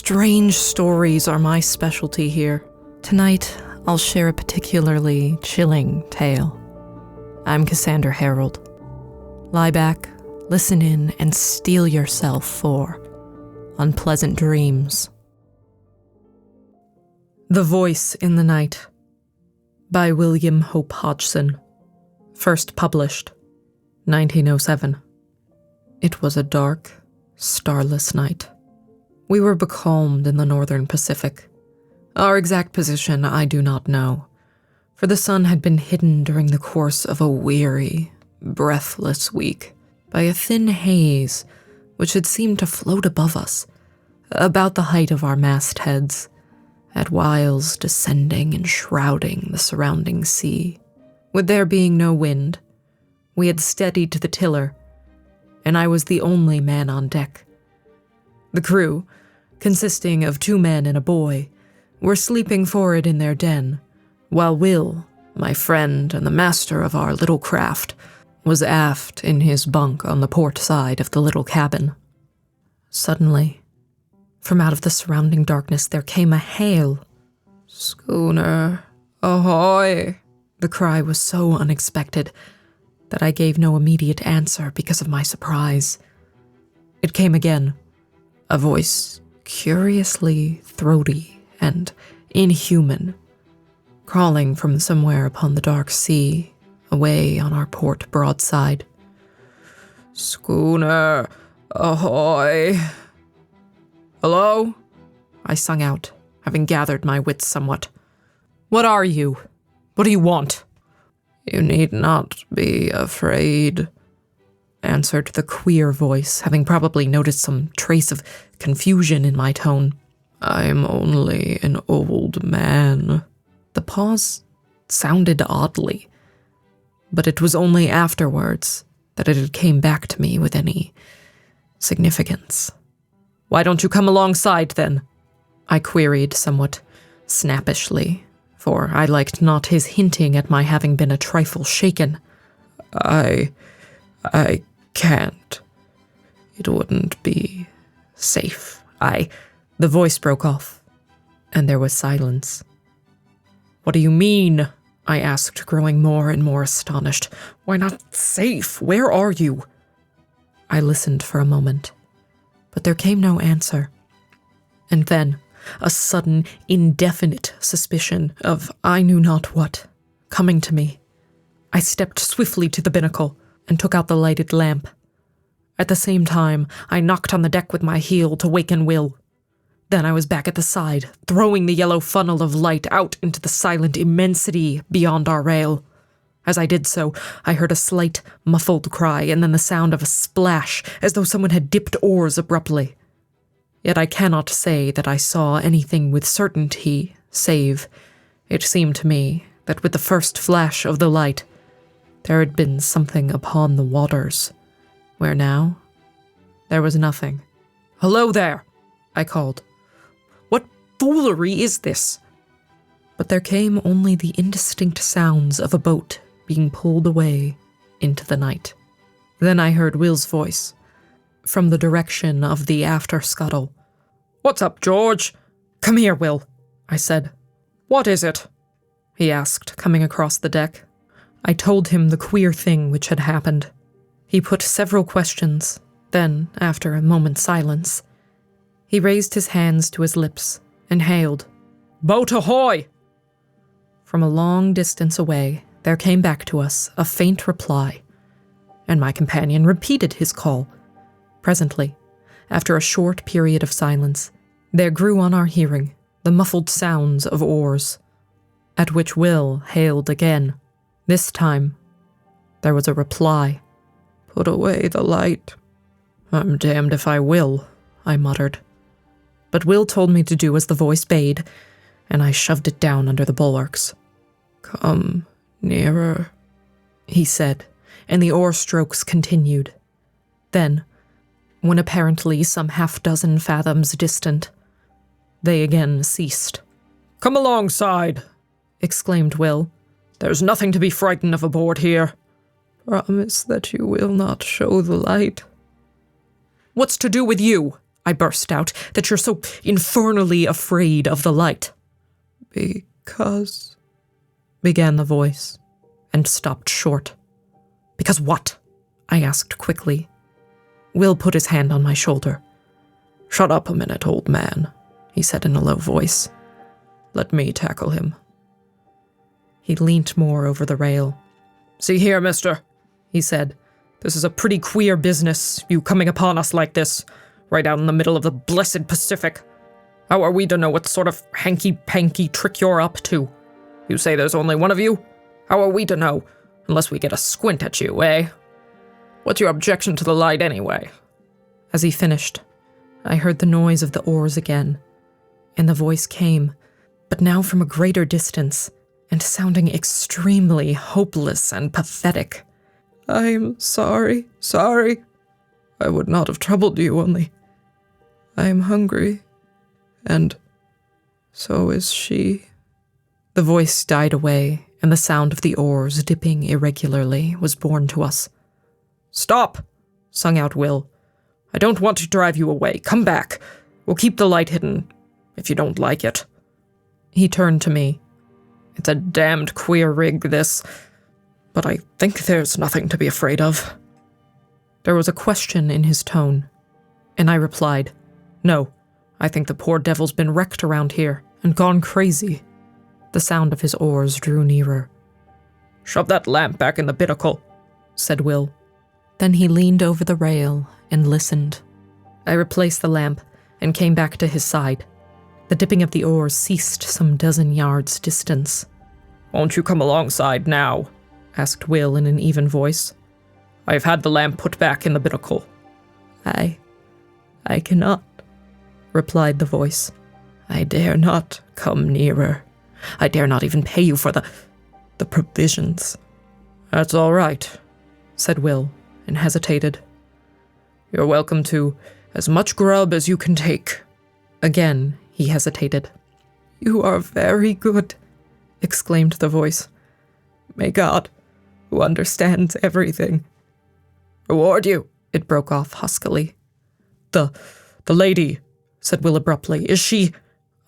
Strange stories are my specialty here. Tonight, I'll share a particularly chilling tale. I'm Cassandra Harold. Lie back, listen in, and steel yourself for unpleasant dreams. The Voice in the Night by William Hope Hodgson. First published, 1907. It was a dark, starless night. We were becalmed in the northern Pacific. Our exact position I do not know, for the sun had been hidden during the course of a weary, breathless week by a thin haze which had seemed to float above us, about the height of our mastheads, at whiles descending and shrouding the surrounding sea. With there being no wind, we had steadied to the tiller, and I was the only man on deck. The crew, consisting of 2 men and a boy, were sleeping forward in their den, while Will, my friend and the master of our little craft, was aft in his bunk on the port side of the little cabin. Suddenly, from out of the surrounding darkness there came a hail. "Schooner, ahoy!" The cry was so unexpected that I gave no immediate answer because of my surprise. It came again, a voice curiously throaty and inhuman, crawling from somewhere upon the dark sea, away on our port broadside. "Schooner, ahoy!" "Hello?" I sung out, having gathered my wits somewhat. "What are you? What do you want?" "You need not be afraid," answered the queer voice, having probably noticed some trace of confusion in my tone. "I'm only an old man." The pause sounded oddly, but it was only afterwards that it came back to me with any significance. "Why don't you come alongside, then?" I queried somewhat snappishly, for I liked not his hinting at my having been a trifle shaken. I can't. It wouldn't be safe. The voice broke off, and there was silence. "What do you mean?" I asked, growing more and more astonished. "Why not safe? Where are you?" I listened for a moment, but there came no answer. And then, a sudden, indefinite suspicion of I knew not what, coming to me, I stepped swiftly to the binnacle and took out the lighted lamp. At the same time, I knocked on the deck with my heel to waken Will. Then I was back at the side, throwing the yellow funnel of light out into the silent immensity beyond our rail. As I did so, I heard a slight, muffled cry and then the sound of a splash, as though someone had dipped oars abruptly. Yet I cannot say that I saw anything with certainty, save it seemed to me that with the first flash of the light, there had been something upon the waters, where now there was nothing. "Hello there!" I called. "What foolery is this?" But there came only the indistinct sounds of a boat being pulled away into the night. Then I heard Will's voice, from the direction of the after scuttle. "What's up, George?" "Come here, Will," I said. "What is it?" he asked, coming across the deck. I told him the queer thing which had happened. He put several questions, then, after a moment's silence, he raised his hands to his lips and hailed, "Boat ahoy!" From a long distance away, there came back to us a faint reply, and my companion repeated his call. Presently, after a short period of silence, there grew on our hearing the muffled sounds of oars, at which Will hailed again. This time, there was a reply. "Put away the light." "I'm damned if I will," I muttered. But Will told me to do as the voice bade, and I shoved it down under the bulwarks. "Come nearer," he said, and the oar strokes continued. Then, when apparently some 6 fathoms distant, they again ceased. "Come alongside," exclaimed Will. "There's nothing to be frightened of aboard here." "Promise that you will not show the light." "What's to do with you?" I burst out, that you're so infernally afraid of the light? Because... began the voice, and stopped short. Because what? I asked quickly. Will put his hand on my shoulder. Shut up a minute, old man, he said in a low voice. Let me tackle him. He leant more over the rail. See here, mister, he said. This is a pretty queer business, you coming upon us like this, right out in the middle of the blessed Pacific. How are we to know what sort of hanky-panky trick you're up to? You say there's only one of you? How are we to know, unless we get a squint at you, eh? What's your objection to the light anyway? As he finished, I heard the noise of the oars again, and the voice came, but now from a greater distance, and sounding extremely hopeless and pathetic. I'm sorry. I would not have troubled you, only I'm hungry, and so is she. The voice died away, and the sound of the oars dipping irregularly was borne to us. Stop, sung out Will. I don't want to drive you away. Come back. We'll keep the light hidden, if you don't like it. He turned to me. It's a damned queer rig, this, but I think there's nothing to be afraid of. There was a question in his tone, and I replied, No, I think the poor devil's been wrecked around here and gone crazy. The sound of his oars drew nearer. Shove that lamp back in the binnacle, said Will. Then he leaned over the rail and listened. I replaced the lamp and came back to his side. The dipping of the oars ceased some dozen yards distance. Won't you come alongside now? Asked Will in an even voice. I've had the lamp put back in the binnacle. I cannot, replied the voice. I dare not come nearer. I dare not even pay you for the provisions. That's all right, said Will, and hesitated. You're welcome to as much grub as you can take. Again, he hesitated. You are very good, exclaimed the voice. May God, who understands everything, reward you, it broke off huskily. The lady, said Will abruptly, is she?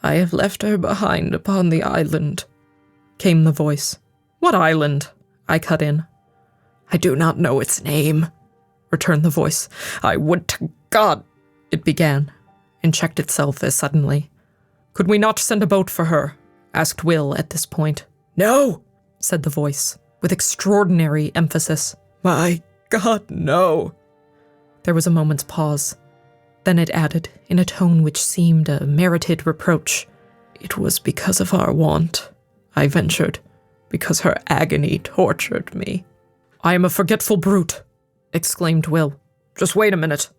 I have left her behind upon the island, came the voice. What island? I cut in. I do not know its name, returned the voice. I would to God, it began, and checked itself as suddenly. Could we not send a boat for her? Asked Will at this point. No, said the voice, with extraordinary emphasis. My God, no. There was a moment's pause. Then it added, in a tone which seemed a merited reproach. It was because of our want, I ventured, because her agony tortured me. I am a forgetful brute, exclaimed Will. Just wait a minute,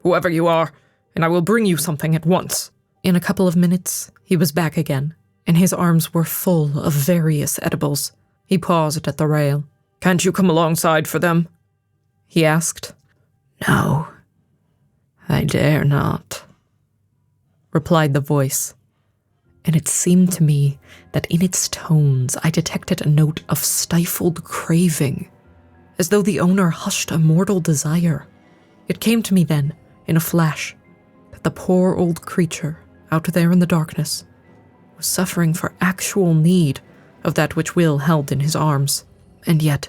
whoever you are, and I will bring you something at once. In a couple of minutes, he was back again, and his arms were full of various edibles. He paused at the rail. Can't you come alongside for them? He asked. No, I dare not, replied the voice, and it seemed to me that in its tones I detected a note of stifled craving, as though the owner hushed a mortal desire. It came to me then, in a flash, that the poor old creature, out there in the darkness, was suffering for actual need of that which Will held in his arms, and yet,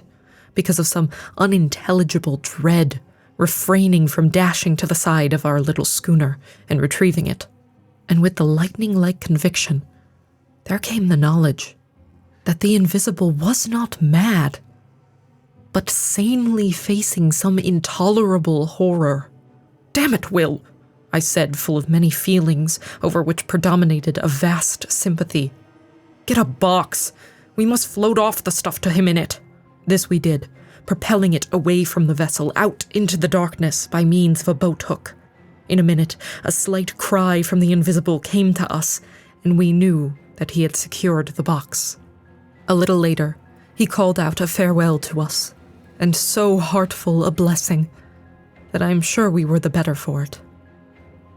because of some unintelligible dread, refraining from dashing to the side of our little schooner and retrieving it. And with the lightning-like conviction, there came the knowledge that the invisible was not mad, but sanely facing some intolerable horror. Damn it, Will, I said, full of many feelings over which predominated a vast sympathy. Get a box. We must float off the stuff to him in it. This we did, propelling it away from the vessel out into the darkness by means of a boat hook. In a minute, a slight cry from the invisible came to us, and we knew that he had secured the box. A little later, he called out a farewell to us, and so heartful a blessing that I am sure we were the better for it.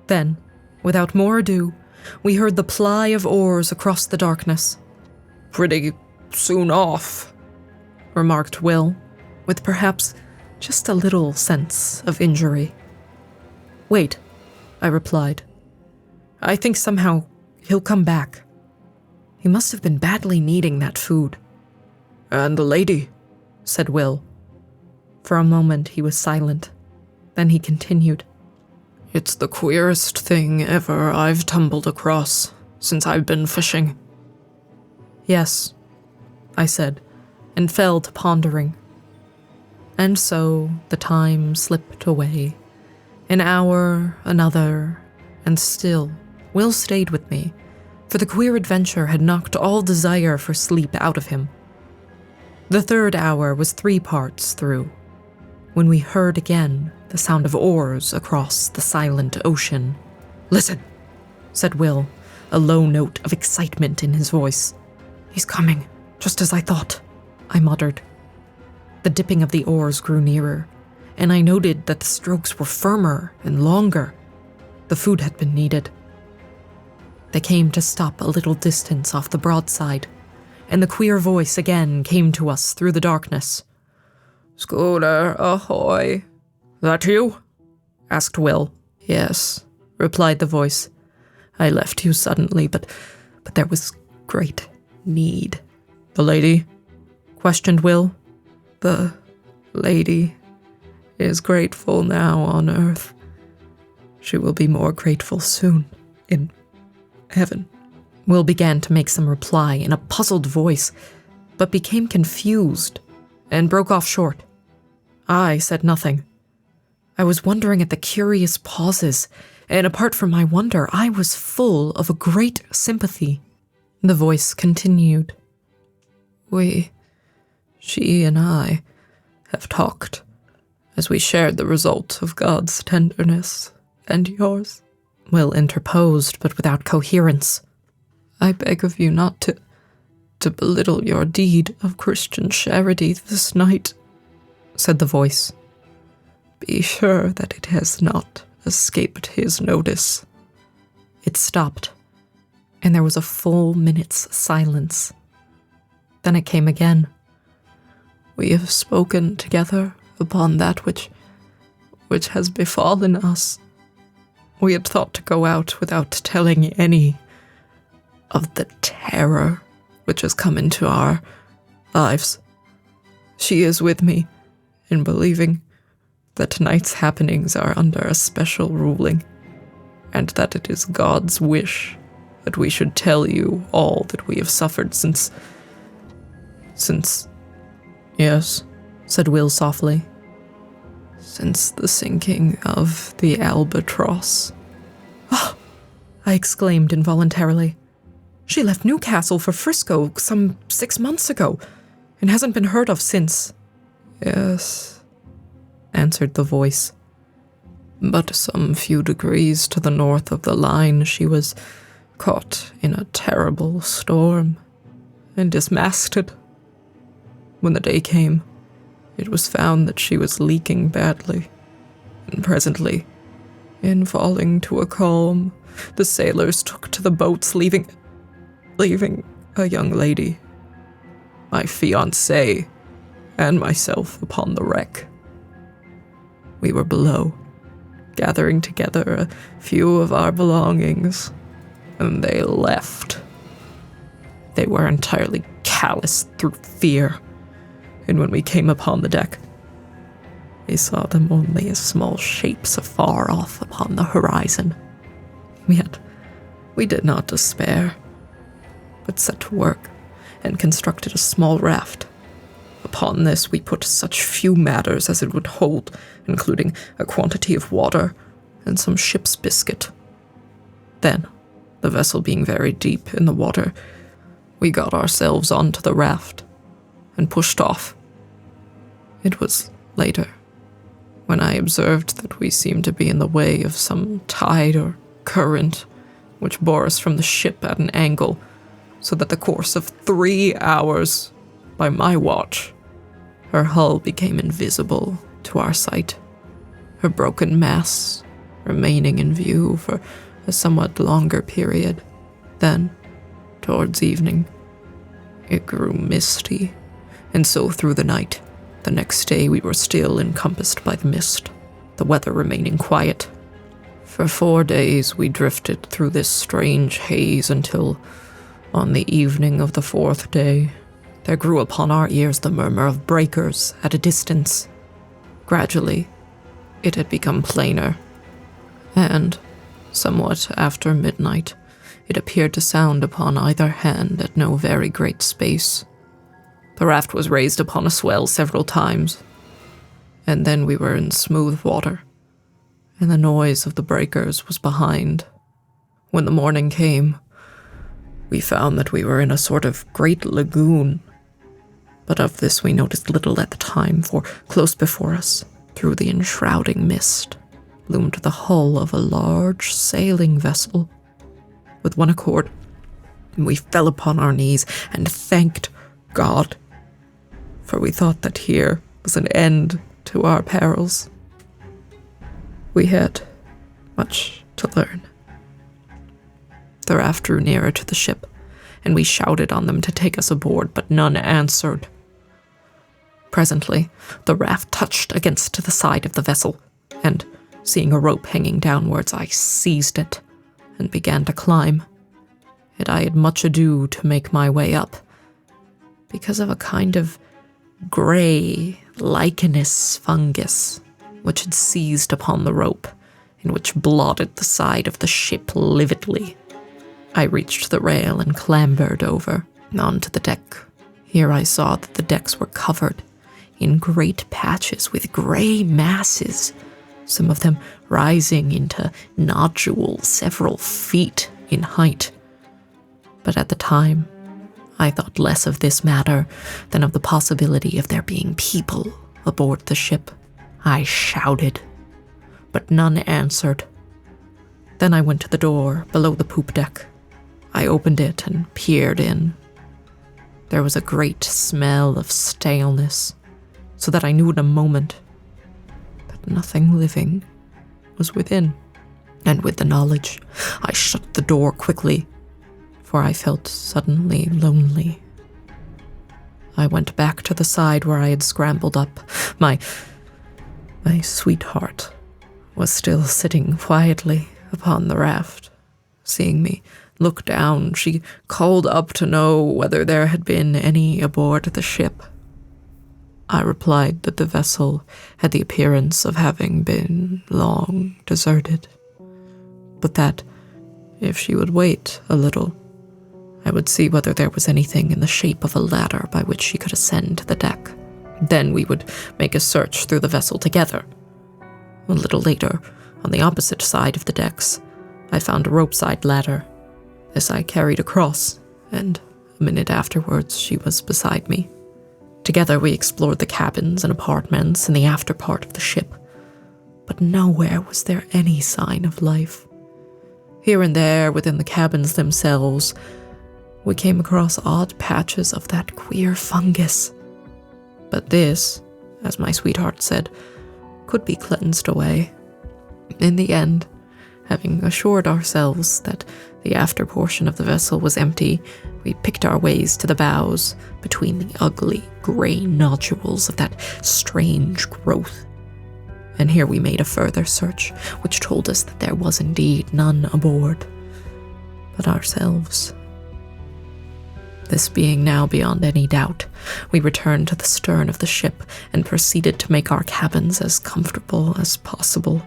Then, without more ado, we heard the ply of oars across the darkness. Pretty soon off, remarked Will, with perhaps just a little sense of injury. Wait, I replied. I think somehow he'll come back. He must have been badly needing that food. And the lady, said Will. For a moment he was silent. Then he continued. It's the queerest thing ever I've tumbled across since I've been fishing. Yes, I said, and fell to pondering. And so the time slipped away. An hour, another, and still Will stayed with me, for the queer adventure had knocked all desire for sleep out of him. The third hour was 3 parts through, when we heard again the sound of oars across the silent ocean. Listen, said Will, a low note of excitement in his voice. He's coming, just as I thought, I muttered. The dipping of the oars grew nearer, and I noted that the strokes were firmer and longer. The food had been needed. They came to stop a little distance off the broadside, and the queer voice again came to us through the darkness. Schooner ahoy. That you? Asked Will. Yes, replied the voice. I left you suddenly, but there was great need. The lady? Questioned Will. The lady is grateful now on earth. She will be more grateful soon in heaven. Will began to make some reply in a puzzled voice, but became confused and broke off short. I said nothing. I was wondering at the curious pauses, and apart from my wonder, I was full of a great sympathy. The voice continued. She and I, have talked as we shared the result of God's tenderness and yours. Will interposed, but without coherence. I beg of you not to belittle your deed of Christian charity this night, said the voice. Be sure that it has not escaped his notice. It stopped, and there was a full minute's silence. Then it came again. We have spoken together upon that which has befallen us. We had thought to go out without telling any of the terror which has come into our lives. She is with me in believing that tonight's happenings are under a special ruling, and that it is God's wish that we should tell you all that we have suffered since... Yes, said Will softly. Since the sinking of the Albatross. Oh, I exclaimed involuntarily. She left Newcastle for Frisco some 6 months ago, and hasn't been heard of since. Yes, answered the voice. But some few degrees to the north of the line she was caught in a terrible storm and dismasted. When the day came, it was found that she was leaking badly, and presently, in falling to a calm, the sailors took to the boats, leaving a young lady, my fiancée, and myself upon the wreck. We were below, gathering together a few of our belongings, and they left. They were entirely calloused through fear, and when we came upon the deck, we saw them only as small shapes afar off upon the horizon. Yet we did not despair, but set to work and constructed a small raft. Upon this we put such few matters as it would hold, including a quantity of water and some ship's biscuit. Then, the vessel being very deep in the water, we got ourselves onto the raft and pushed off. It was later, when I observed that we seemed to be in the way of some tide or current, which bore us from the ship at an angle, so that the course of 3 hours, by my watch, her hull became invisible to our sight, her broken masts remaining in view for a somewhat longer period. Then, towards evening, it grew misty, and so through the night. The next day we were still encompassed by the mist, the weather remaining quiet. For 4 days we drifted through this strange haze until, on the evening of the 4th day, there grew upon our ears the murmur of breakers at a distance. Gradually, it had become plainer, and, somewhat after midnight, it appeared to sound upon either hand at no very great space. The raft was raised upon a swell several times, and then we were in smooth water, and the noise of the breakers was behind. When the morning came, we found that we were in a sort of great lagoon, but of this we noticed little at the time, for close before us, through the enshrouding mist, loomed the hull of a large sailing vessel. With one accord, we fell upon our knees and thanked God, for we thought that here was an end to our perils. We had much to learn. The raft drew nearer to the ship, and we shouted on them to take us aboard, but none answered. Presently, the raft touched against the side of the vessel, and, seeing a rope hanging downwards, I seized it and began to climb. Yet I had much ado to make my way up, because of a kind of grey, lichenous fungus which had seized upon the rope, and which blotted the side of the ship lividly. I reached the rail and clambered over onto the deck. Here I saw that the decks were covered in great patches with grey masses, some of them rising into nodules several feet in height. But at the time, I thought less of this matter than of the possibility of there being people aboard the ship. I shouted, but none answered. Then I went to the door below the poop deck. I opened it and peered in. There was a great smell of staleness, so that I knew in a moment that nothing living was within. And with the knowledge, I shut the door quickly, for I felt suddenly lonely. I went back to the side where I had scrambled up. My sweetheart was still sitting quietly upon the raft. Seeing me look down, she called up to know whether there had been any aboard the ship. I replied that the vessel had the appearance of having been long deserted, but that, if she would wait a little, I would see whether there was anything in the shape of a ladder by which she could ascend to the deck. Then we would make a search through the vessel together. A little later, on the opposite side of the decks, I found a rope-side ladder. This I carried across, and a minute afterwards she was beside me. Together we explored the cabins and apartments in the after part of the ship, but nowhere was there any sign of life. Here and there, within the cabins themselves, we came across odd patches of that queer fungus. But this, as my sweetheart said, could be cleansed away. In the end, having assured ourselves that the after portion of the vessel was empty, we picked our ways to the bows between the ugly grey nodules of that strange growth. And here we made a further search, which told us that there was indeed none aboard but ourselves. This being now beyond any doubt, we returned to the stern of the ship and proceeded to make our cabins as comfortable as possible.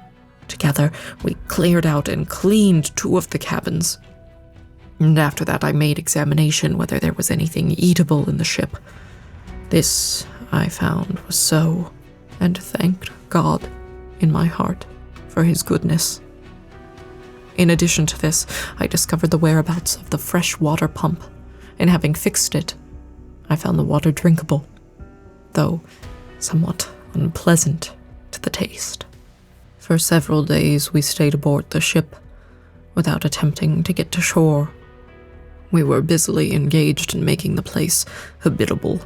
Together, we cleared out and cleaned 2 of the cabins. And after that, I made examination whether there was anything eatable in the ship. This, I found, was so, and thanked God in my heart for his goodness. In addition to this, I discovered the whereabouts of the fresh water pump, and having fixed it, I found the water drinkable, though somewhat unpleasant to the taste. For several days we stayed aboard the ship, without attempting to get to shore. We were busily engaged in making the place habitable,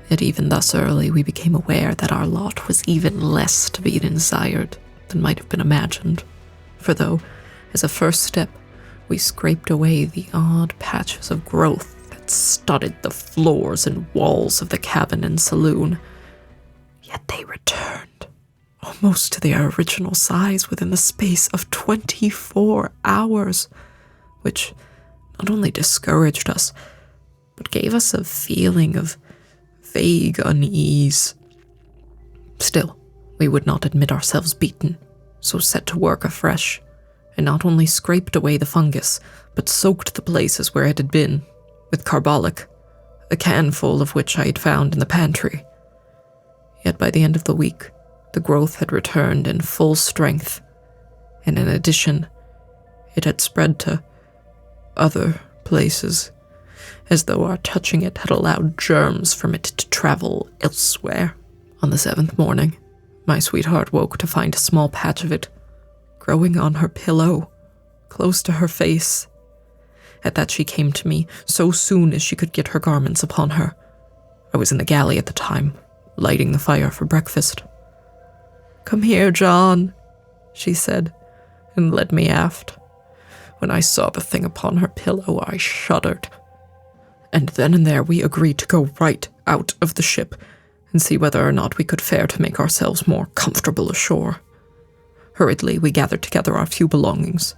yet even thus early we became aware that our lot was even less to be desired than might have been imagined, for though, as a first step, we scraped away the odd patches of growth that studded the floors and walls of the cabin and saloon, yet they returned almost to their original size within the space of 24 hours, which not only discouraged us, but gave us a feeling of vague unease. Still, we would not admit ourselves beaten, so set to work afresh, and not only scraped away the fungus, but soaked the places where it had been with carbolic, a can full of which I had found in the pantry. Yet by the end of the week, the growth had returned in full strength, and in addition, it had spread to other places, as though our touching it had allowed germs from it to travel elsewhere. On the 7th morning, my sweetheart woke to find a small patch of it growing on her pillow, close to her face. At that she came to me so soon as she could get her garments upon her. I was in the galley at the time, lighting the fire for breakfast. "Come here, John," she said, and led me aft. When I saw the thing upon her pillow, I shuddered. And then and there we agreed to go right out of the ship and see whether or not we could fare to make ourselves more comfortable ashore. Hurriedly, we gathered together our few belongings,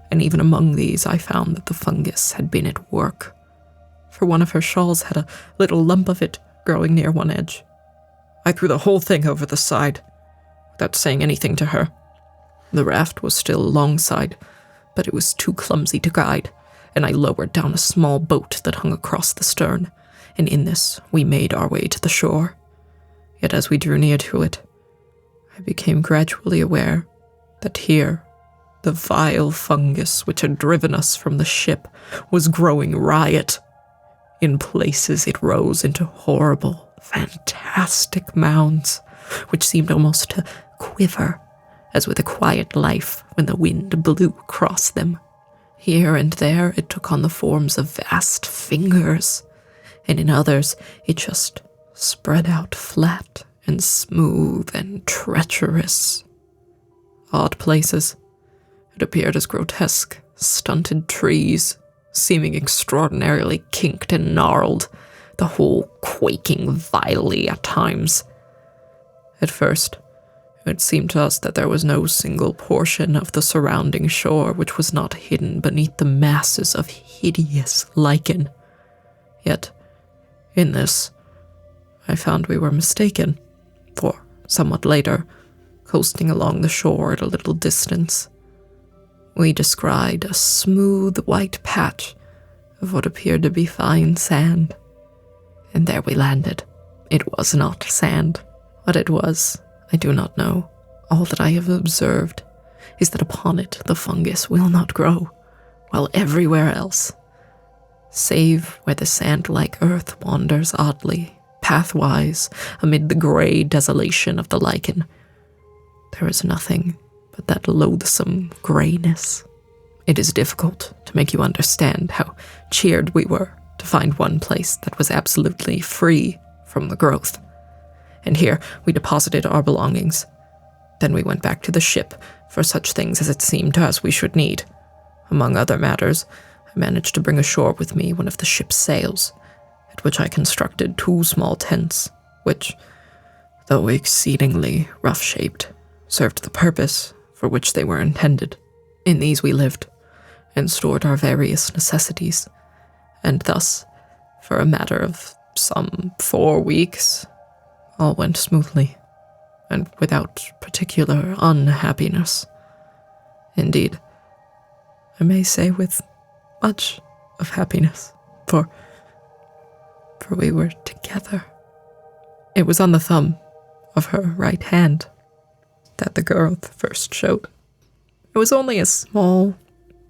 and even among these I found that the fungus had been at work, for one of her shawls had a little lump of it growing near one edge. I threw the whole thing over the side, without saying anything to her. The raft was still alongside, but it was too clumsy to guide, and I lowered down a small boat that hung across the stern, and in this we made our way to the shore. Yet as we drew near to it, I became gradually aware that here, the vile fungus which had driven us from the ship was growing riot. In places it rose into horrible, fantastic mounds, which seemed almost to quiver, as with a quiet life when the wind blew across them. Here and there it took on the forms of vast fingers, and in others it just spread out flat and smooth and treacherous. Odd places. It appeared as grotesque, stunted trees, seeming extraordinarily kinked and gnarled, the whole quaking vilely at times. At first, it seemed to us that there was no single portion of the surrounding shore which was not hidden beneath the masses of hideous lichen. Yet, in this, I found we were mistaken, for somewhat later, coasting along the shore at a little distance, we descried a smooth white patch of what appeared to be fine sand. And there we landed. It was not sand. What it was, I do not know. All that I have observed is that upon it the fungus will not grow, while everywhere else, save where the sand-like earth wanders oddly, pathwise, amid the grey desolation of the lichen, there is nothing but that loathsome greyness. It is difficult to make you understand how cheered we were to find one place that was absolutely free from the growth. And here we deposited our belongings. Then we went back to the ship for such things as it seemed to us we should need. Among other matters, I managed to bring ashore with me one of the ship's sails, at which I constructed 2 small tents, which, though exceedingly rough-shaped, served the purpose for which they were intended. In these we lived, and stored our various necessities, and thus, for a matter of some 4 weeks, all went smoothly, and without particular unhappiness. Indeed, I may say with much of happiness, for we were together. It was on the thumb of her right hand that the growth first showed. It was only a small,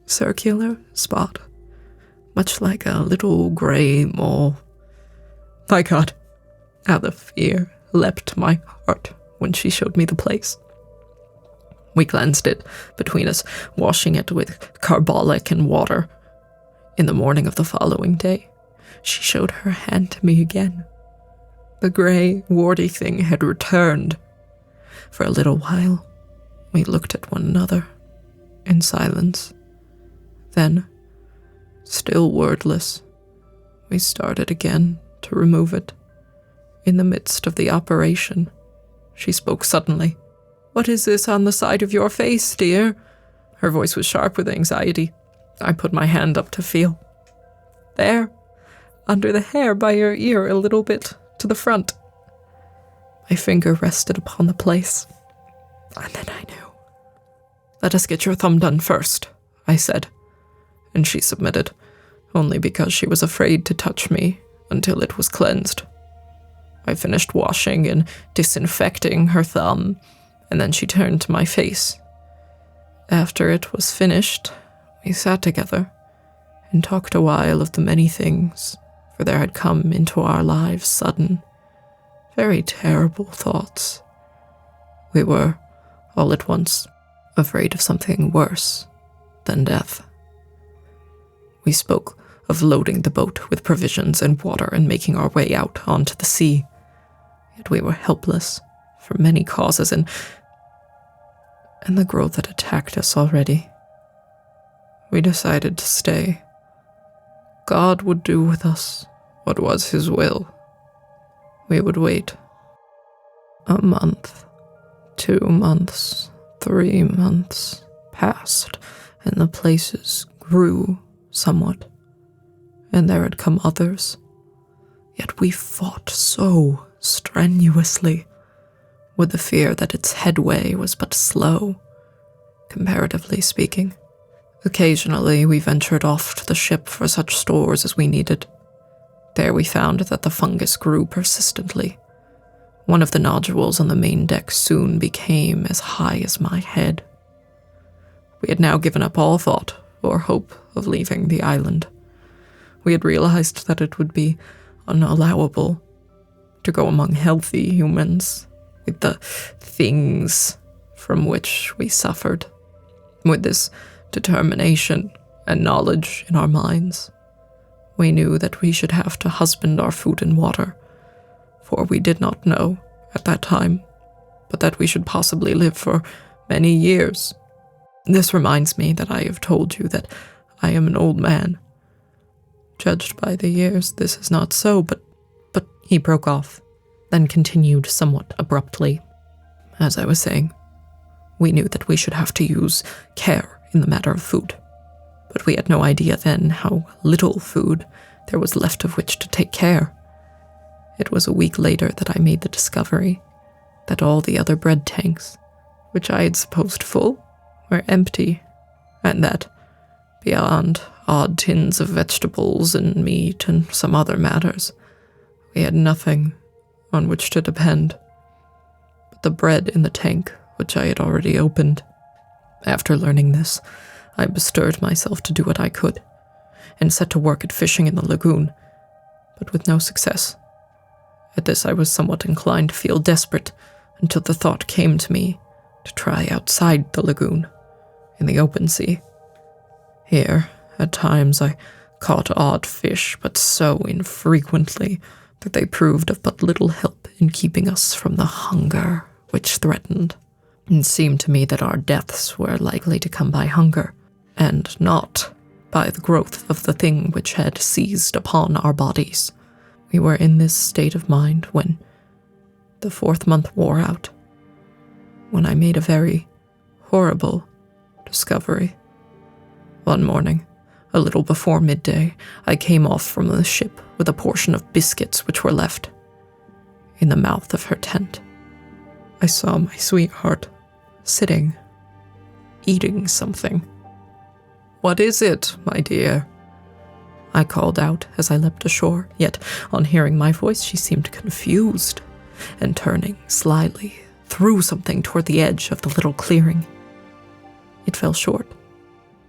circular spot, much like a little grey mole. My God, how the fear leapt my heart when she showed me the place. We cleansed it between us, washing it with carbolic and water. In the morning of the following day, she showed her hand to me again. The grey, warty thing had returned. For a little while, we looked at one another in silence. Then, still wordless, we started again to remove it. In the midst of the operation, she spoke suddenly, What is this on the side of your face, dear?" Her voice was sharp with anxiety. I put my hand up to feel. "There, under the hair by your ear a little bit to the front." My finger rested upon the place, and then I knew. "Let us get your thumb done first," I said, and she submitted, only because she was afraid to touch me until it was cleansed. I finished washing and disinfecting her thumb, and then she turned to my face. After it was finished, we sat together and talked a while of the many things, for there had come into our lives sudden, very terrible thoughts. We were, all at once, afraid of something worse than death. We spoke of loading the boat with provisions and water and making our way out onto the sea. Yet we were helpless for many causes, and the growth had attacked us already. We decided to stay. God would do with us what was his will. We would wait. A month, 2 months, 3 months passed, and the places grew somewhat, and there had come others. Yet we fought so strenuously, with the fear that its headway was but slow, comparatively speaking. Occasionally we ventured off to the ship for such stores as we needed. There we found that the fungus grew persistently. One of the nodules on the main deck soon became as high as my head. We had now given up all thought or hope of leaving the island. We had realized that it would be unallowable to go among healthy humans with the things from which we suffered. With this determination and knowledge in our minds, we knew that we should have to husband our food and water, for we did not know at that time, but that we should possibly live for many years. This reminds me that I have told you that I am an old man. Judged by the years, this is not so, but he broke off, then continued somewhat abruptly. As I was saying, we knew that we should have to use care in the matter of food, but we had no idea then how little food there was left of which to take care. It was a week later that I made the discovery that all the other bread tanks, which I had supposed full, were empty, and that, beyond odd tins of vegetables and meat and some other matters, we had nothing on which to depend but the bread in the tank which I had already opened. After learning this, I bestirred myself to do what I could, and set to work at fishing in the lagoon, but with no success. At this I was somewhat inclined to feel desperate, until the thought came to me to try outside the lagoon, in the open sea. Here, at times, I caught odd fish, but so infrequently that they proved of but little help in keeping us from the hunger which threatened. It seemed to me that our deaths were likely to come by hunger, and not by the growth of the thing which had seized upon our bodies. We were in this state of mind when the 4th month wore out, when I made a very horrible discovery. One morning, a little before midday, I came off from the ship with a portion of biscuits which were left. In the mouth of her tent, I saw my sweetheart sitting, eating something. "What is it, my dear?" I called out as I leapt ashore, yet on hearing my voice she seemed confused, and turning slyly, threw something toward the edge of the little clearing. It fell short,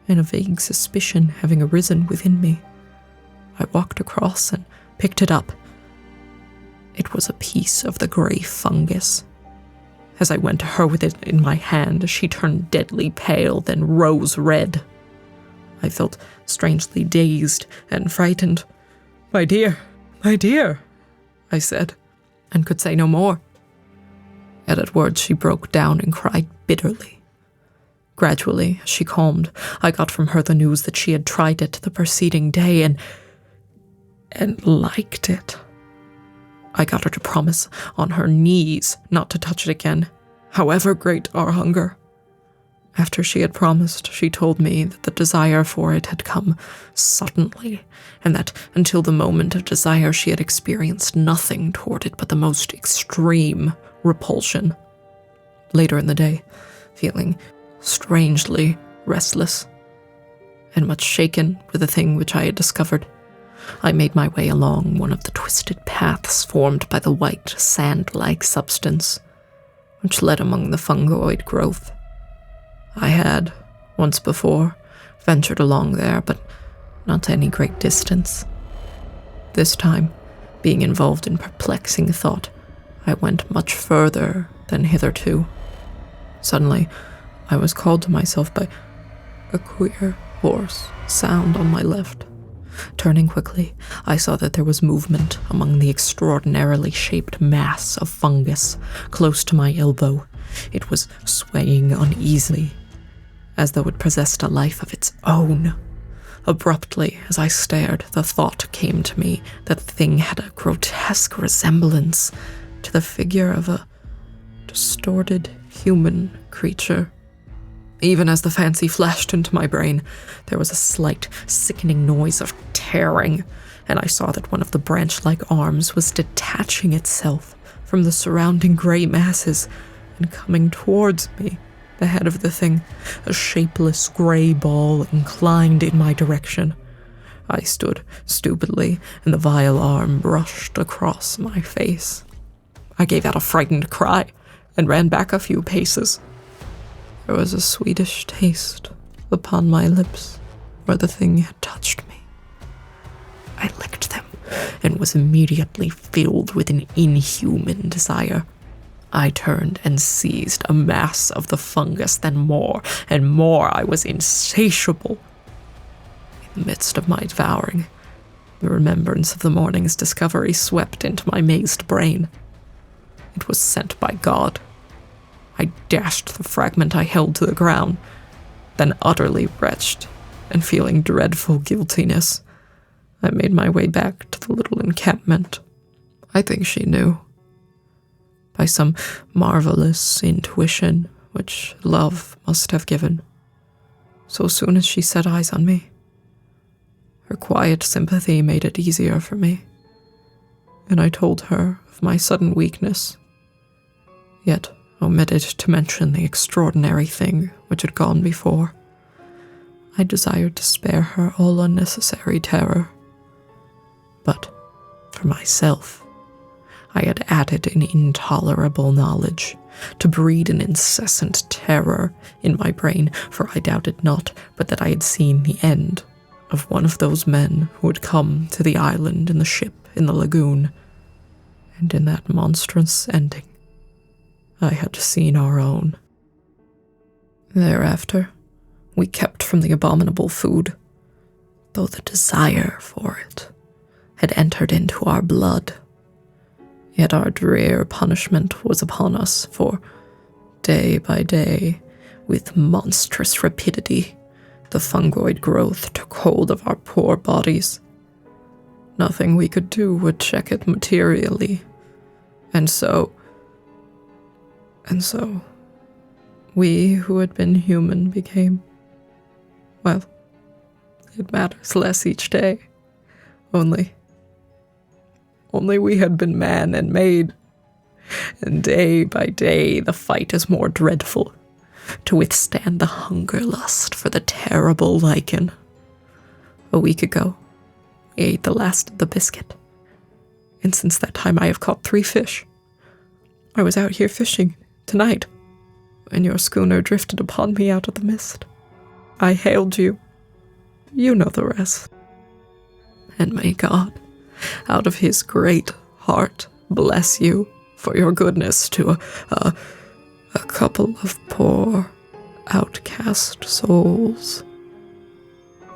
and a vague suspicion having arisen within me, I walked across and picked it up. It was a piece of the gray fungus. As I went to her with it in my hand, she turned deadly pale, then rose red. I felt strangely dazed and frightened. My dear," I said, and could say no more. Yet at words she broke down and cried bitterly. Gradually, as she calmed, I got from her the news that she had tried it the preceding day and liked it. I got her to promise on her knees not to touch it again, however great our hunger. After she had promised, she told me that the desire for it had come suddenly, and that until the moment of desire she had experienced nothing toward it but the most extreme repulsion. Later in the day, feeling strangely restless and much shaken with the thing which I had discovered, I made my way along one of the twisted paths formed by the white, sand-like substance which led among the fungoid growth. I had, once before, ventured along there, but not to any great distance. This time, being involved in perplexing thought, I went much further than hitherto. Suddenly, I was called to myself by a queer, hoarse sound on my left. Turning quickly, I saw that there was movement among the extraordinarily shaped mass of fungus close to my elbow. It was swaying uneasily, as though it possessed a life of its own. Abruptly, as I stared, the thought came to me that the thing had a grotesque resemblance to the figure of a distorted human creature. Even as the fancy flashed into my brain, there was a slight, sickening noise of tearing, and I saw that one of the branch-like arms was detaching itself from the surrounding gray masses and coming towards me. The head of the thing, a shapeless gray ball, inclined in my direction. I stood stupidly, and the vile arm brushed across my face. I gave out a frightened cry and ran back a few paces. There was a sweetish taste upon my lips where the thing had touched me. I licked them and was immediately filled with an inhuman desire. I turned and seized a mass of the fungus, then more and more. I was insatiable. In the midst of my devouring, the remembrance of the morning's discovery swept into my mazed brain. It was sent by God. I dashed the fragment I held to the ground, then utterly wretched and feeling dreadful guiltiness, I made my way back to the little encampment. I think she knew. By some marvelous intuition which love must have given. So soon as she set eyes on me, her quiet sympathy made it easier for me, and I told her of my sudden weakness, yet omitted to mention the extraordinary thing which had gone before. I desired to spare her all unnecessary terror, but for myself, I had added an intolerable knowledge to breed an incessant terror in my brain, for I doubted not but that I had seen the end of one of those men who had come to the island in the ship in the lagoon, and in that monstrous ending, I had seen our own. Thereafter, we kept from the abominable food, though the desire for it had entered into our blood. Yet our drear punishment was upon us, for day by day, with monstrous rapidity, the fungoid growth took hold of our poor bodies. Nothing we could do would check it materially, and so, we who had been human became, well, it matters less each day, only we had been man and maid, and day by day the fight is more dreadful, to withstand the hunger lust for the terrible lichen. A week ago, we ate the last of the biscuit, and since that time I have caught 3 fish. I was out here fishing tonight, when your schooner drifted upon me out of the mist. I hailed you. You know the rest. And may God, out of his great heart, bless you for your goodness to a couple of poor, outcast souls.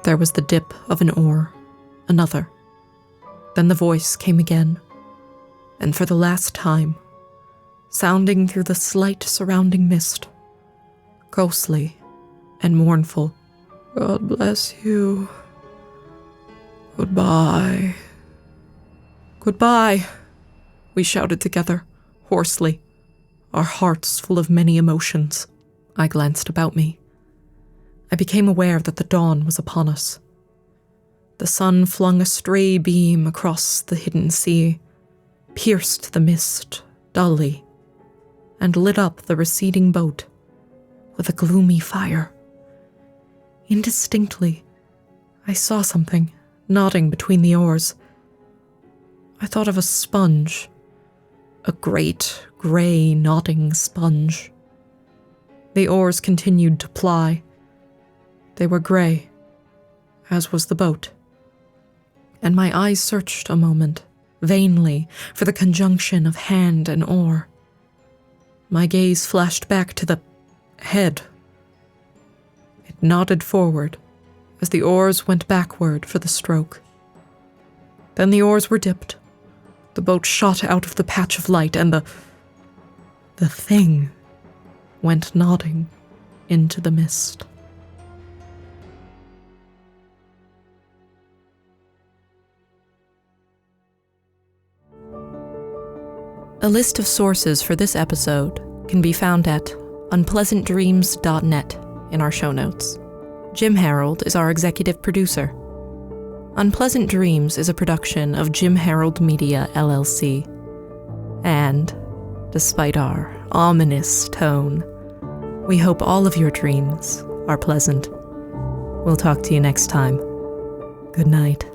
There was the dip of an oar, another. Then the voice came again, and for the last time, sounding through the slight surrounding mist, ghostly and mournful. God bless you. Goodbye. Goodbye, we shouted together, hoarsely. our hearts full of many emotions. I glanced about me. I became aware that the dawn was upon us. The sun flung a stray beam across the hidden sea, pierced the mist dully, and lit up the receding boat with a gloomy fire. Indistinctly, I saw something nodding between the oars. I thought of a sponge, a great, grey, nodding sponge. The oars continued to ply. They were grey, as was the boat. And my eyes searched a moment, vainly, for the conjunction of hand and oar. My gaze flashed back to the head. It nodded forward as the oars went backward for the stroke. Then the oars were dipped. The boat shot out of the patch of light, and the thing went nodding into the mist. A list of sources for this episode can be found at unpleasantdreams.net in our show notes. Jim Harold is our executive producer. Unpleasant Dreams is a production of Jim Harold Media, LLC. And, despite our ominous tone, we hope all of your dreams are pleasant. We'll talk to you next time. Good night.